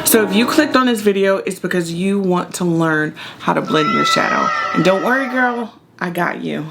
So if you clicked on this video, it's because you want to learn how to blend your shadow. And don't worry, girl, I got you.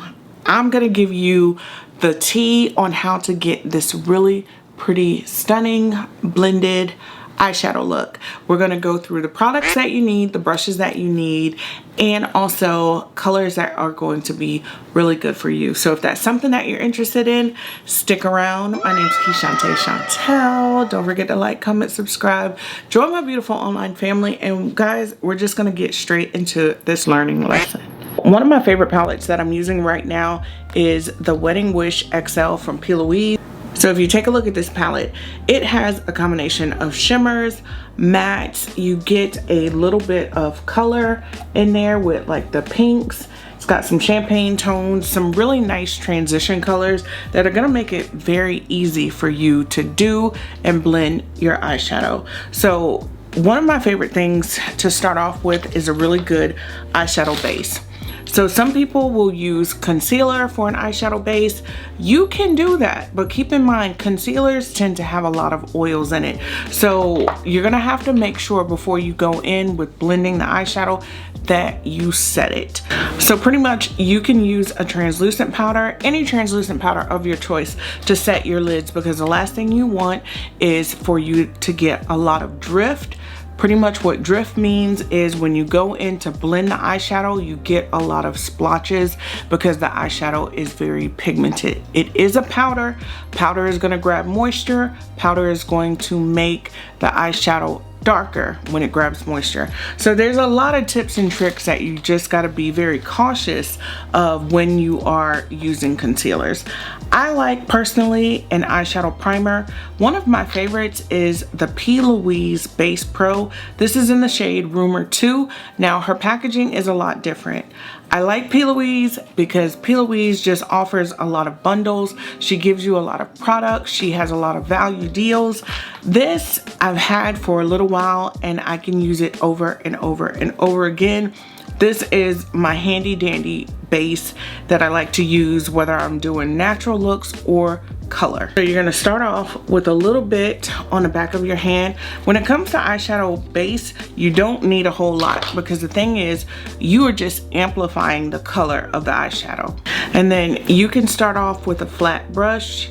I'm gonna give you the tea on how to get this really pretty, stunning, blended eyeshadow look. We're gonna go through the products that you need, the brushes that you need, and also colors that are going to be really good for you. So if that's something that you're interested in, stick around. My name's Keshante Chantel. Don't forget to like, comment, subscribe. Join my beautiful online family. And guys, we're just gonna get straight into this learning lesson. One of my favorite palettes that I'm using right now is the Wedding Wish XL from P.louise. So if you take a look at this palette, it has a combination of shimmers, mattes. You get a little bit of color in there with like the pinks. It's got some champagne tones, some really nice transition colors that are gonna make it very easy for you to do and blend your eyeshadow. So one of my favorite things to start off with is a really good eyeshadow base. So some people will use concealer for an eyeshadow base. You can do that, but keep in mind, concealers tend to have a lot of oils in it. So you're gonna have to make sure before you go in with blending the eyeshadow that you set it. So pretty much you can use a translucent powder, any translucent powder of your choice, to set your lids, because the last thing you want is for you to get a lot of drift. Pretty much what drift means is when you go in to blend the eyeshadow, you get a lot of splotches because the eyeshadow is very pigmented. It is a powder. Powder is going to grab moisture. Powder is going to make the eyeshadow darker when it grabs moisture. So there's a lot of tips and tricks that you just got to be very cautious of when you are using concealers. I like personally an eyeshadow primer. One of my favorites is the P.louise Base Pro. This is in the shade Rumor 2. Now her packaging is a lot different. I like P.louise because P.louise just offers a lot of bundles. She gives you a lot of products. She has a lot of value deals. This I've had for a little while and I can use it over and over and over again. This is my handy dandy base that I like to use whether I'm doing natural looks or color. So you're gonna start off with a little bit on the back of your hand. When it comes to eyeshadow base, you don't need a whole lot because the thing is, you are just amplifying the color of the eyeshadow. And then you can start off with a flat brush,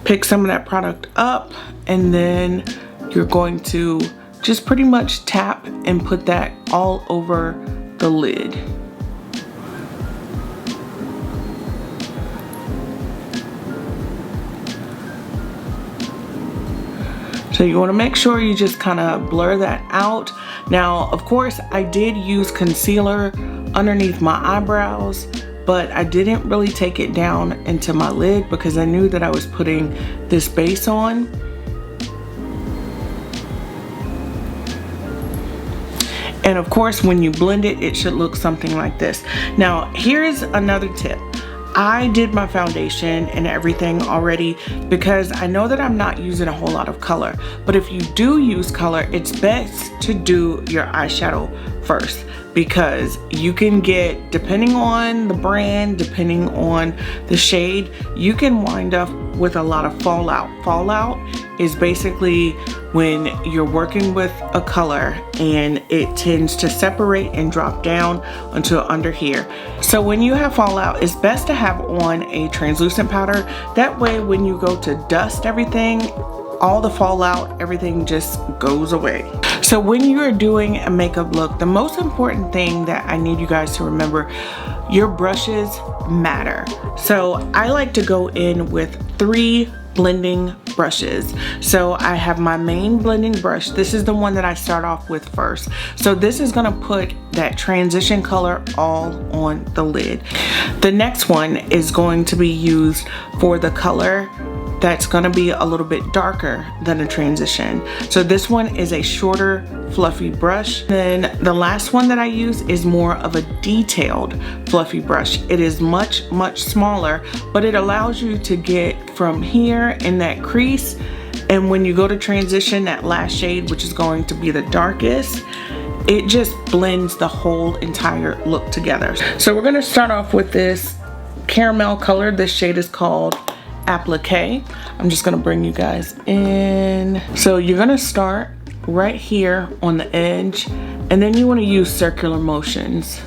pick some of that product up, and then you're going to just pretty much tap and put that all over the lid. So you want to make sure you just kind of blur that out. Now, of course, I did use concealer underneath my eyebrows, but I didn't really take it down into my lid because I knew that I was putting this base on. And of course, when you blend it, it should look something like this. Now, here's another tip. I did my foundation and everything already because I know that I'm not using a whole lot of color. But if you do use color, it's best to do your eyeshadow first, because you can get, depending on the brand, depending on the shade, you can wind up with a lot of fallout. Fallout is basically when you're working with a color and it tends to separate and drop down until under here. So when you have fallout, it's best to have on a translucent powder. That way when you go to dust everything, all the fallout, everything just goes away. So when you're doing a makeup look, the most important thing that I need you guys to remember, your brushes matter. So I like to go in with 3 blending brushes. So I have my main blending brush. This is the one that I start off with first. So this is gonna put that transition color all on the lid. The next one is going to be used for the color that's gonna be a little bit darker than a transition. So this one is a shorter, fluffy brush. Then the last one that I use is more of a detailed, fluffy brush. It is much, much smaller, but it allows you to get from here in that crease, and when you go to transition, that last shade, which is going to be the darkest, it just blends the whole entire look together. So we're gonna start off with this caramel color. This shade is called Applique. I'm just gonna bring you guys in. So you're gonna start right here on the edge, and then you want to use circular motions.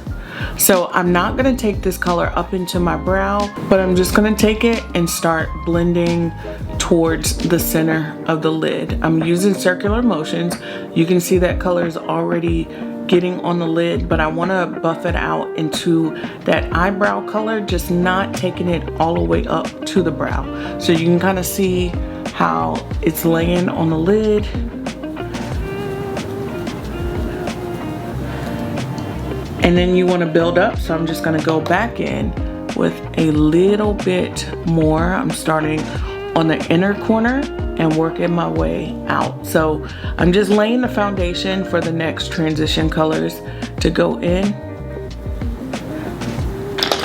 So I'm not going to take this color up into my brow, but I'm just going to take it and start blending towards the center of the lid. I'm using circular motions. You can see that color is already getting on the lid, but I want to buff it out into that eyebrow color, just not taking it all the way up to the brow. So you can kind of see how it's laying on the lid. And then you want to build up, so I'm just going to go back in with a little bit more. I'm starting on the inner corner and working my way out. So I'm just laying the foundation for the next transition colors to go in.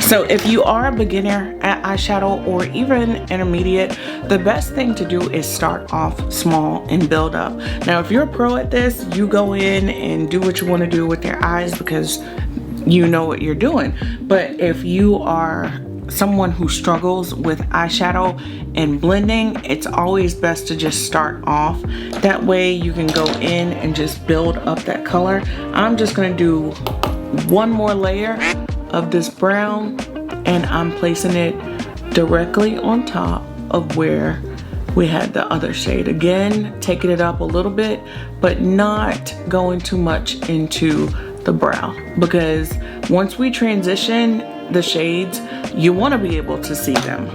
So if you are a beginner at eyeshadow or even intermediate, the best thing to do is start off small and build up. Now, if you're a pro at this, you go in and do what you want to do with your eyes because you know what you're doing. But if you are someone who struggles with eyeshadow and blending, it's always best to just start off. That way you can go in and just build up that color. I'm just going to do one more layer of this brown, and I'm placing it directly on top of where we had the other shade. Again, taking it up a little bit, but not going too much into the brow, because once we transition the shades, you want to be able to see them.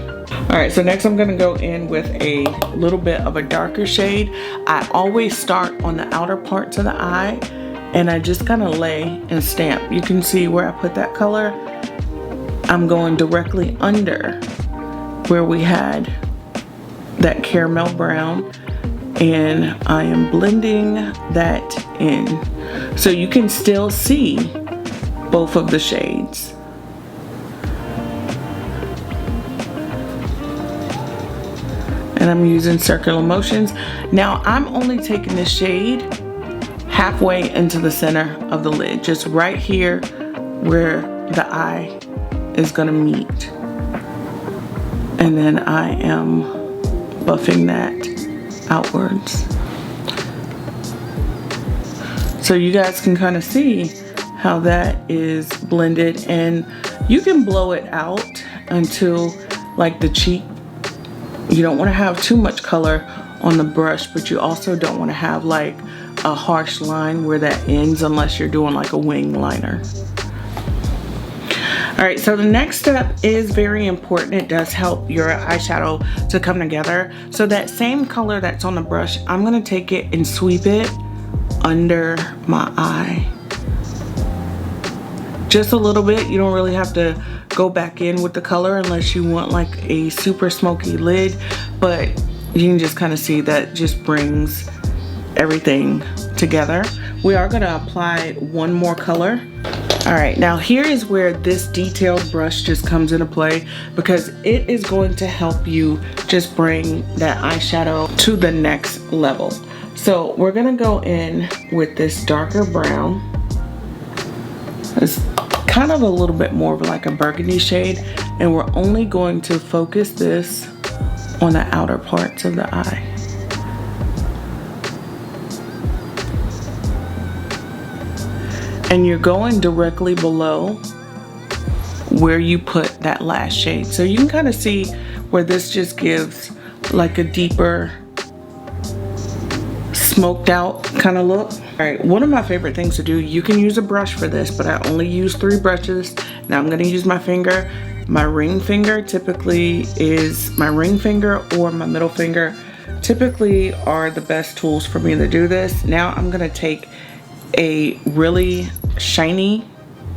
All right, so next I'm going to go in with a little bit of a darker shade. I always start on the outer parts of the eye, and I just kind of lay and stamp. You can see where I put that color. I'm going directly under where we had that caramel brown, and I am blending that in. So you can still see both of the shades. And I'm using circular motions. Now I'm only taking the shade halfway into the center of the lid, just right here where the eye is gonna meet. And then I am buffing that outwards. So you guys can kind of see how that is blended, and you can blow it out until like the cheek. You don't want to have too much color on the brush, but you also don't want to have like a harsh line where that ends unless you're doing like a wing liner. All right, so the next step is very important. It does help your eyeshadow to come together. So that same color that's on the brush, I'm gonna take it and sweep it under my eye. Just a little bit. You don't really have to go back in with the color unless you want like a super smoky lid, but you can just kind of see that just brings everything together. We are gonna apply one more color. All right, now here is where this detailed brush just comes into play, because it is going to help you just bring that eyeshadow to the next level. So we're gonna go in with this darker brown. It's kind of a little bit more of like a burgundy shade, and we're only going to focus this on the outer parts of the eye. And you're going directly below where you put that last shade. So you can kind of see where this just gives like a deeper smoked out kind of look. All right, one of my favorite things to do, you can use a brush for this, but I only use 3 brushes. Now I'm gonna use my finger. My ring finger typically is my ring finger, or my middle finger typically are the best tools for me to do this. Now I'm gonna take a really shiny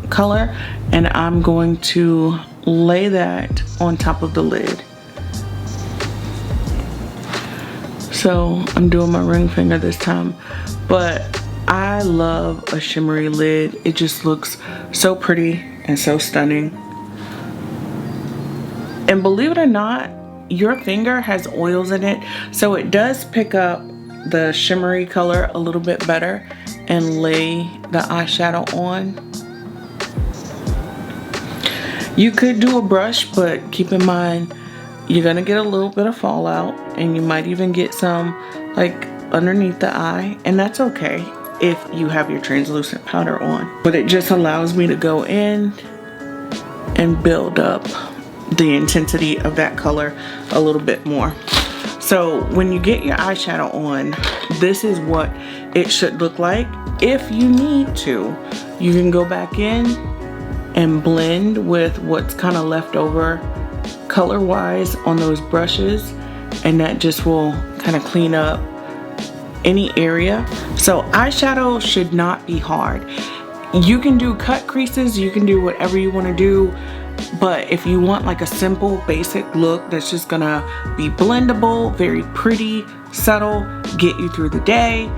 color and I'm going to lay that on top of the lid. So I'm doing my ring finger this time, but I love a shimmery lid. It just looks so pretty and so stunning. And believe it or not, your finger has oils in it, so it does pick up the shimmery color a little bit better and lay the eyeshadow on. You could do a brush, but keep in mind you're gonna get a little bit of fallout, and you might even get some like underneath the eye, and that's okay if you have your translucent powder on. But it just allows me to go in and build up the intensity of that color a little bit more. So when you get your eyeshadow on, this is what it should look like. If you need to, you can go back in and blend with what's kind of left over color wise on those brushes, and that just will kind of clean up any area. So eyeshadow should not be hard. You can do cut creases, you can do whatever you want to do, but if you want like a simple basic look that's just gonna be blendable, very pretty, subtle, get you through the day,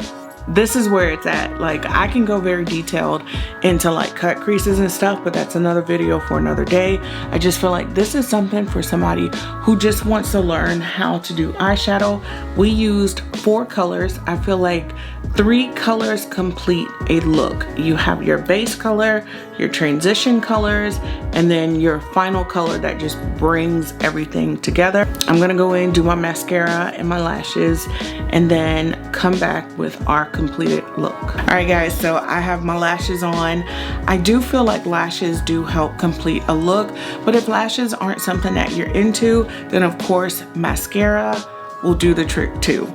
this is where it's at. Like, I can go very detailed into like cut creases and stuff, but that's another video for another day. I just feel like this is something for somebody who just wants to learn how to do eyeshadow. We used 4 colors. I feel like 3 colors complete a look. You have your base color, your transition colors, and then your final color that just brings everything together. I'm gonna go in, do my mascara and my lashes, and then come back with our completed look. All right guys, so I have my lashes on. I do feel like lashes do help complete a look, but if lashes aren't something that you're into, then of course mascara will do the trick too.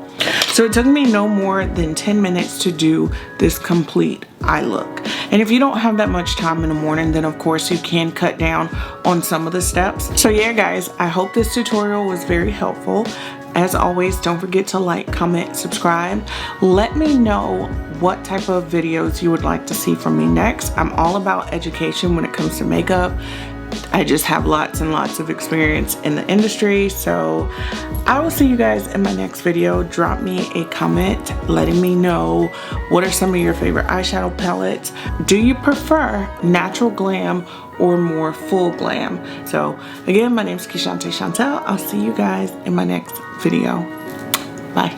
So it took me no more than 10 minutes to do this complete eye look. And if you don't have that much time in the morning, then of course you can cut down on some of the steps. So yeah guys, I hope this tutorial was very helpful. As always, don't forget to like, comment, subscribe. Let me know what type of videos you would like to see from me next. I'm all about education when it comes to makeup. I just have lots and lots of experience in the industry. So I will see you guys in my next video. Drop me a comment letting me know what are some of your favorite eyeshadow palettes. Do you prefer natural glam or more full glam? So again, my name is Kishante Chantel. I'll see you guys in my next video. Bye.